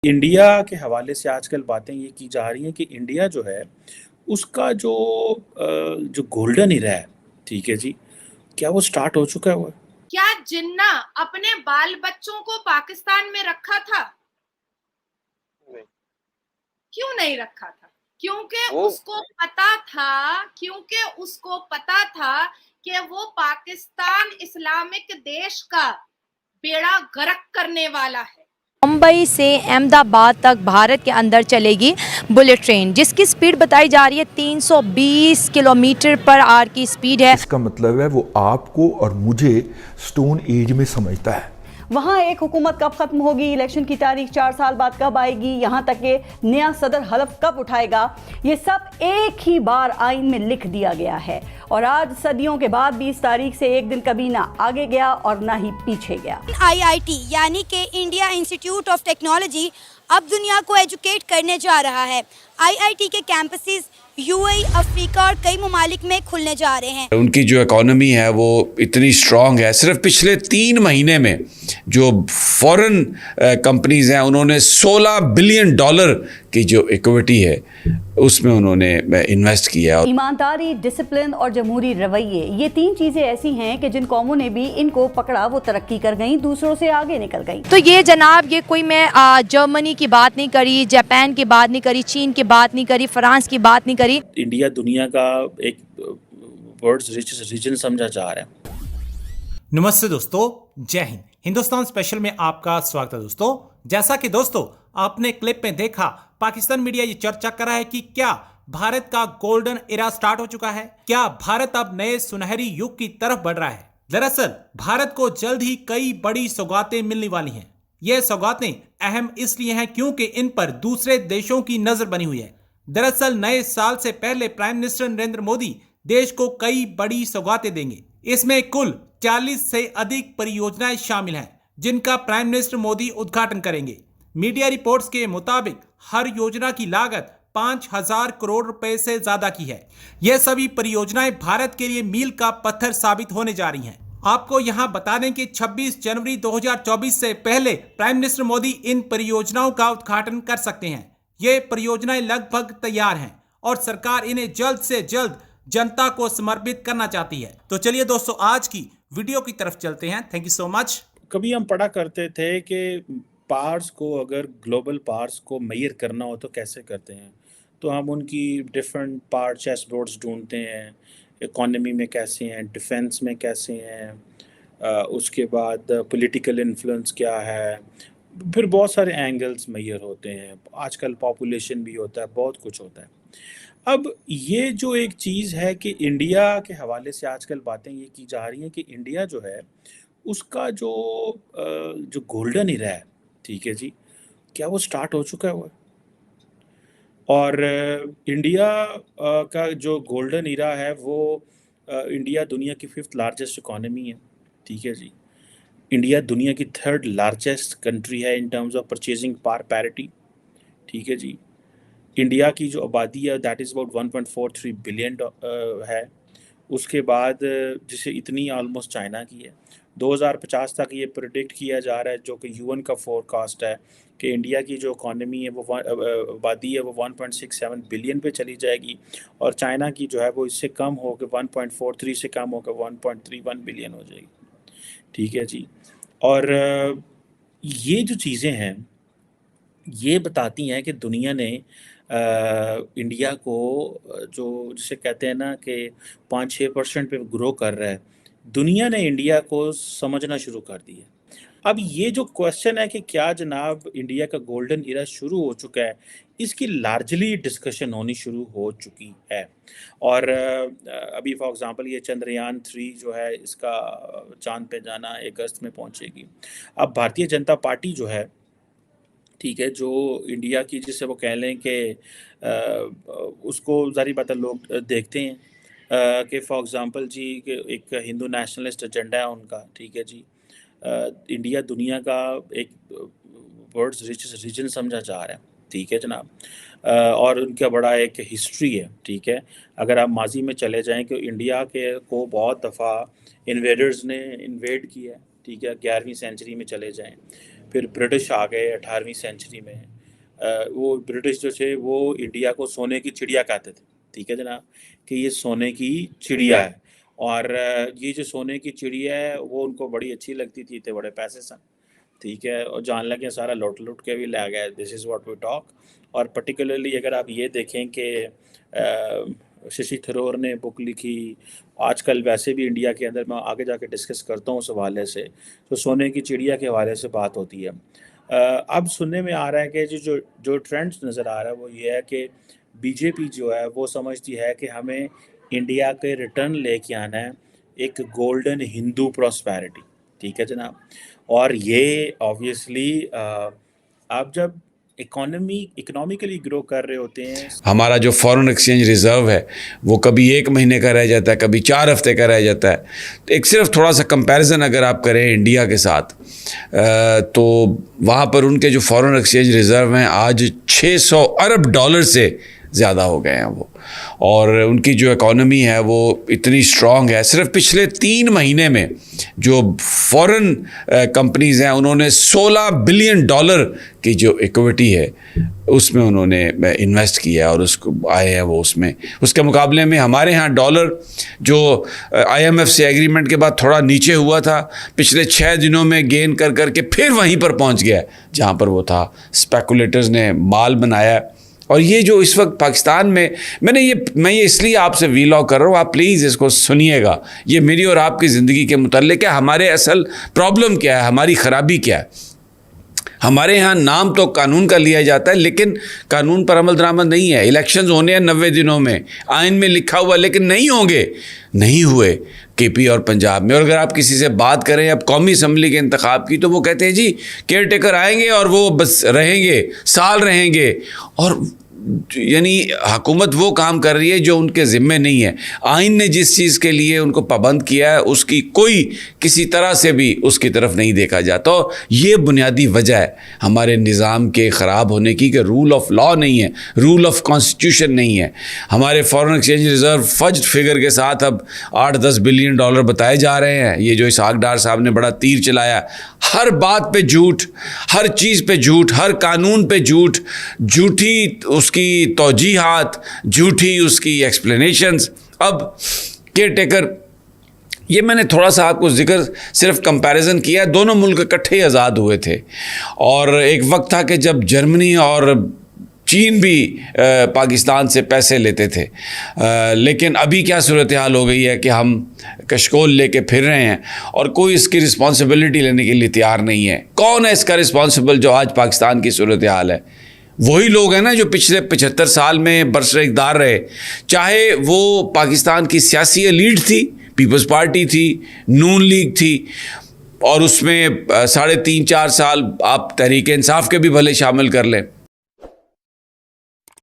India के हवाले से आजकल बातें ये की जा रही हैं कि इंडिया जो है उसका जो गोल्डन इरा है, ठीक है जी, क्या वो स्टार्ट हो चुका है वो? क्या जिन्ना अपने बाल बच्चों को पाकिस्तान में रखा था? नहीं। क्यों नहीं रखा था? क्योंकि वो उसको पता था कि वो पाकिस्तान इस्लामिक देश का बेड़ा गर्क करने वाला है। मुंबई से अहमदाबाद तक भारत के अंदर चलेगी बुलेट ट्रेन, जिसकी स्पीड बताई जा रही है 320 किलोमीटर पर आवर की स्पीड है। इसका मतलब है वो आपको और मुझे स्टोन एज में समझता है। वहाँ एक हुकूमत कब खत्म होगी, इलेक्शन की तारीख 4 साल बाद कब आएगी, यहाँ तक कि नया सदर हलफ कब उठाएगा, ये सब एक ही बार आइन में लिख दिया गया है। और आज सदियों के बाद 20 तारीख से एक दिन कभी ना आगे गया और ना ही पीछे गया। IIT यानी कि इंडिया इंस्टीट्यूट ऑफ टेक्नोलॉजी अब दुनिया को एजुकेट करने जा रहा है। IIT के कैंपसेस UAE, अफ्रीका और कई ममालिक में खुलने जा रहे हैं। उनकी जो इकोनॉमी है वो इतनी स्ट्रॉन्ग है, सिर्फ पिछले 3 महीने में जो फॉरेन कंपनीज हैं उन्होंने $16 बिलियन की जो इक्विटी है उसमें उन्होंने इन्वेस्ट किया। ईमानदारी, डिसिप्लिन और जमहूरी रवैये, ये 3 चीजें ऐसी हैं कि जिन कौमों ने भी इनको पकड़ा वो तरक्की कर गई, दूसरों से आगे निकल गई। तो ये जनाब, ये कोई मैं जर्मनी की बात नहीं करी, जापान की बात नहीं करी, चीन की बात नहीं करी, फ्रांस की बात नहीं करी। इंडिया दुनिया का एक वर्ल्ड्स रिचेस्ट रीजन समझा जा रहा है। नमस्ते दोस्तों, जय हिंद। हिंदुस्तान स्पेशल में आपका स्वागत है दोस्तों। जैसा कि दोस्तों आपने क्लिप में देखा, पाकिस्तान मीडिया ये चर्चा कर रहा है कि क्या भारत का गोल्डन एरा स्टार्ट हो चुका है, क्या भारत अब नए सुनहरी युग की तरफ बढ़ रहा है। दरअसल भारत को जल्द ही कई बड़ी सौगातें मिलने वाली हैं। यह सौगातें अहम इसलिए हैं क्योंकि इन पर दूसरे देशों की नजर बनी हुई है। दरअसल नए साल से पहले प्राइम मिनिस्टर नरेंद्र मोदी देश को कई बड़ी सौगातें देंगे। इसमें कुल 40 से अधिक परियोजनाएं शामिल हैं, जिनका प्राइम मिनिस्टर मोदी उद्घाटन करेंगे। मीडिया रिपोर्ट्स के मुताबिक हर योजना की लागत 5,000 करोड़ रुपए से ज्यादा की है। यह सभी परियोजनाएं भारत के लिए मील का पत्थर साबित होने जा रही हैं। आपको यहां बता दें कि 26 जनवरी 2024 से पहले प्राइम मिनिस्टर मोदी इन परियोजनाओं का उद्घाटन कर सकते हैं। ये परियोजनाएं लगभग तैयार हैं और सरकार इन्हें जल्द से जल्द जनता को समर्पित करना चाहती है। तो चलिए दोस्तों, आज की वीडियो की तरफ चलते हैं। Thank you so much. कभी हम पढ़ा करते थे कि पार्स को, अगर ग्लोबल पार्स को मेजर करना हो तो कैसे करते हैं, तो हम उनकी डिफरेंट पार्ट चेस बोर्ड्स ढूंढते हैं। इकोनॉमी में कैसे हैं, डिफेंस में कैसे हैं, उसके बाद पॉलिटिकल इन्फ्लुएंस क्या है, फिर बहुत सारे एंगल्स मेजर होते हैं। आजकल पॉपुलेशन भी होता है, बहुत कुछ होता है। अब ये जो एक चीज़ है कि इंडिया के हवाले से आजकल बातें ये की जा रही हैं कि इंडिया जो है उसका जो गोल्डन इरा है, ठीक है जी, क्या वो स्टार्ट हो चुका है वो? और इंडिया का जो गोल्डन इरा है वो इंडिया दुनिया की 5th लार्जेस्ट इकोनॉमी है, ठीक है जी। इंडिया दुनिया की 3rd लार्जेस्ट कंट्री है in terms of purchasing power parity, ठीक है जी। इंडिया की जो आबादी है दैट इज़ अबाउट 1.43 बिलियन है। उसके बाद जिसे इतनी ऑलमोस्ट चाइना की है। 2050 तक ये प्रिडिक्ट किया जा रहा है, जो कि यूएन का फोरकास्ट है, कि इंडिया की जो इकॉनमी है वो आबादी है वो 1.67 बिलियन पे चली जाएगी, और चाइना की जो है वो इससे कम होकर 1.43 से कम होकर 1.31 बिलियन हो जाएगी, ठीक है जी। और ये जो चीज़ें हैं ये बताती हैं कि दुनिया ने इंडिया को जो जिसे कहते हैं ना कि 5-6% पे ग्रो कर रहा है, दुनिया ने इंडिया को समझना शुरू कर दिया। अब ये जो क्वेश्चन है कि क्या जनाब इंडिया का गोल्डन इरा शुरू हो चुका है, इसकी लार्जली डिस्कशन होनी शुरू हो चुकी है। और अभी फॉर एग्जांपल ये चंद्रयान 3 जो है इसका चांद पे जाना अगस्त में पहुंचेगी। अब भारतीय जनता पार्टी जो है, ठीक है, जो इंडिया की जिसे वो कह लें कि उसको ज़ाहिर बात है लोग देखते हैं कि फॉर एग्ज़ाम्पल जी कि एक हिंदू नेशनलिस्ट एजेंडा है उनका, ठीक है जी। इंडिया दुनिया का एक वर्ल्ड्स रिचेस्ट रीजन समझा जा रहा है, ठीक है जनाब। और उनका बड़ा एक हिस्ट्री है, ठीक है। अगर आप माजी में चले जाएं कि इंडिया के को बहुत दफ़ा इन्वेडर्स ने इन्वेड किया है, ठीक है। 11वीं सेंचुरी में चले जाएं, फिर ब्रिटिश आ गए 18वीं सेंचुरी में, वो ब्रिटिश जो थे वो इंडिया को सोने की चिड़िया कहते थे, ठीक है जनाब, कि ये सोने की चिड़िया है। और ये जो सोने की चिड़िया है वो उनको बड़ी अच्छी लगती थी, इतने बड़े पैसे सन, ठीक है, और जान लगे सारा लुट लुट के भी ले गए। This is what we talk. और पर्टिकुलरली अगर आप ये देखें कि शशि थरूर ने बुक लिखी, आजकल वैसे भी इंडिया के अंदर, मैं आगे जाके डिस्कस करता हूँ उस हवाले से, तो सोने की चिड़िया के हवाले से बात होती है। अब सुनने में आ रहा है कि जो जो ट्रेंड्स नज़र आ रहा है वो ये है कि बीजेपी जो है वो समझती है कि हमें इंडिया के रिटर्न लेके आना है एक गोल्डन हिंदू प्रॉस्पेरिटी, ठीक है जनाब। और ये ऑब्वियसली आप जब इकोनॉमिकली ग्रो कर रहे होते हैं, हमारा जो फॉरेन एक्सचेंज रिज़र्व है वो कभी 1 महीने का रह जाता है, कभी 4 हफ्ते का रह जाता है। तो एक सिर्फ थोड़ा सा कंपैरिजन अगर आप करें इंडिया के साथ, तो वहाँ पर उनके जो फॉरेन एक्सचेंज रिज़र्व हैं आज 600 अरब डॉलर से ज़्यादा हो गए हैं वो, और उनकी जो इकॉनमी है वो इतनी स्ट्रॉन्ग है। सिर्फ पिछले 3 महीने में जो फॉरेन कंपनीज़ हैं उन्होंने $16 बिलियन की जो इक्विटी है उसमें उन्होंने इन्वेस्ट किया है, और उसको आए हैं वो उसमें। उसके मुकाबले में हमारे यहाँ डॉलर जो IMF से एग्रीमेंट के बाद थोड़ा नीचे हुआ था, पिछले 6 दिनों में गेन कर करके फिर वहीं पर पहुँच गया जहाँ पर वो था। स्पेकुलेटर्स ने माल बनाया। और ये जो इस वक्त पाकिस्तान में, मैं ये इसलिए आपसे वीलॉग कर रहा हूँ, आप प्लीज़ इसको सुनिएगा, ये मेरी और आपकी ज़िंदगी के मुतल्लिक़ है। हमारे असल प्रॉब्लम क्या है, हमारी ख़राबी क्या है। हमारे यहाँ नाम तो कानून का लिया जाता है, लेकिन कानून पर अमल दरामद नहीं है। इलेक्शंस होने हैं 90 दिनों में, आइन में लिखा हुआ, लेकिन नहीं होंगे, नहीं हुए KP और पंजाब में। और अगर आप किसी से बात करें अब कौमी असम्बली के इंतखाब की, तो वो कहते हैं जी केयर टेकर आएंगे और वो बस रहेंगे, साल रहेंगे। और यानी हुकूमत वो काम कर रही है जो उनके ज़िम्मे नहीं है। आइन ने जिस चीज़ के लिए उनको पाबंद किया है उसकी कोई किसी तरह से भी उसकी तरफ नहीं देखा जाता। तो ये बुनियादी वजह है हमारे निज़ाम के ख़राब होने की, कि रूल ऑफ लॉ नहीं है, रूल ऑफ कॉन्स्टिट्यूशन नहीं है। हमारे फॉरेन एक्सचेंज रिज़र्व फज्ड फिगर के साथ अब $8-10 बिलियन बताए जा रहे हैं। ये जो इसहाक डार साहब ने बड़ा तीर चलाया, हर बात पे झूठ, हर चीज़ पे झूठ, हर कानून पे झूठ, झूठी उसकी तौजीहात, झूठी उसकी एक्सप्लेनेशंस। अब केयर टेकर, ये मैंने थोड़ा सा आपको जिक्र सिर्फ कंपैरिजन किया, दोनों मुल्क इकट्ठे ही आज़ाद हुए थे। और एक वक्त था कि जब जर्मनी और चीन भी पाकिस्तान से पैसे लेते थे, लेकिन अभी क्या सूरत हाल हो गई है कि हम कशकोल लेके फिर रहे हैं और कोई इसकी रिस्पॉन्सिबिलिटी लेने के लिए तैयार नहीं है। कौन है इसका रिस्पॉन्सिबल जो आज पाकिस्तान की सूरत हाल है? वही लोग हैं ना जो पिछले 75 साल में बरसर इक़्तिदार रहे, चाहे वो पाकिस्तान की सियासी एलीट थी, पीपल्स पार्टी थी, नून लीग थी, और उसमें 3.5-4 साल आप तहरीक इंसाफ के भी भले शामिल कर लें,